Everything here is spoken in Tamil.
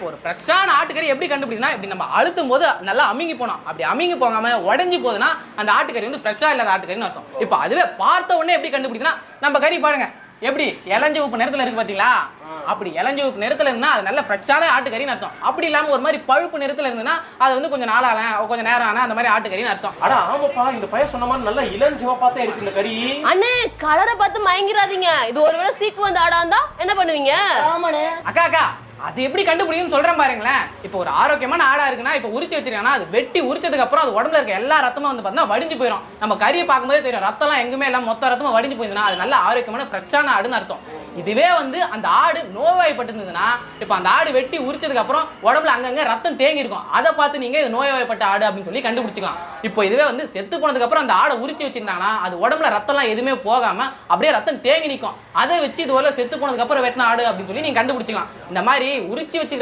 ஒரு ஃப்ரெஷ்ஷான ஆட்டுக்கறி எப்படி கண்டுபிடிக்குன்னா, இப்படி நம்ம அழுத்தும் போது நல்லா அமுங்கி போனோம். அப்படி அமுங்கி போகாம உடைஞ்சு போகுதுன்னா அந்த ஆட்டுக்கறி வந்து ஃப்ரெஷ்ஷா இல்லாத ஆட்டுக்கறின்னு அர்த்தம். இப்போ அதுவே பார்த்த உடனே எப்படி கண்டுபிடிக்குன்னா, நம்ம கறி பாருங்க எப்படி இளஞ்சிவப்பு நிறத்துல இருக்கு பாத்தீங்களா? அப்படி இளஞ்சிவப்பு நிறத்துல இருந்தா அது நல்ல ஃப்ரெஷ்ஷான ஆட்டுக்கறின்னு அர்த்தம். அப்படி இல்லாம ஒரு மாதிரி பழுப்பு நிறத்துல இருந்ததுன்னா அது வந்து கொஞ்சம் நாளால கொஞ்சம் நேரம் ஆனா அந்த மாதிரி ஆட்டுக்கறின்னு அர்த்தம். அட ஆமாப்பா, இந்த பையன் சொன்ன மாதிரி நல்லா இளஞ்சிவப்பா தான் இருக்கு இந்த கறி. அண்ணே கலரை பார்த்து மயங்கிறாதீங்க. இது ஒருவேளை சீக்கு வந்து ஆடா இருந்தா என்ன பண்ணுவீங்க? அக்கா அக்கா அது எப்படி கண்டுபிடிக்கும்னு சொல்றேன் பாருங்களேன். இப்போ ஒரு ஆரோக்கியமான ஆடா இருக்குன்னா இப்போ உரிச்சு வச்சிருக்காங்கன்னா அது வெட்டி உரிச்சதுக்கு அப்புறம் அது உடம்புல இருக்க எல்லா ரத்தமும் வந்து பார்த்தீங்கன்னா வடிஞ்சு போயிடும். நம்ம கறியை பார்க்கும்போதே தெரியும் ரத்தம்லாம் எங்குமே எல்லாம் மொத்த ரத்தமும் வடிஞ்சு போயிருந்ததுன்னா அது நல்ல ஆரோக்கியமான ஃப்ரெஷ்ஷான ஆடுன்னு அர்த்தம். இதுவே வந்து அந்த ஆடு நோய்வாய்ப்பட்டிருந்ததுன்னா இப்போ அந்த ஆடு வெட்டி உரிச்சதுக்கு அப்புறம் உடம்புல அங்கங்க ரத்தம் தேங்கி இருக்கும். அதை பார்த்து நீங்க இது நோய்வாய்ப்பட்ட ஆடு அப்படின்னு சொல்லி கண்டுபிடிச்சிக்கலாம். இப்போ இதுவே வந்து செத்து போனதுக்கு அப்புறம் அந்த ஆடை உரிச்சு வச்சிருந்தாங்கன்னா அது உடம்புல ரத்தம்லாம் எதுவுமே போகாம அப்படியே ரத்தம் தேங்கி நிற்கும். அதை வச்சு இது போல செத்து போனதுக்கு அப்புறம் வெட்டின ஆடு அப்படின்னு சொல்லி நீங்க கண்டுபிடிச்சிக்கலாம். இந்த மாதிரி உரிச்சு வச்சுக்கிற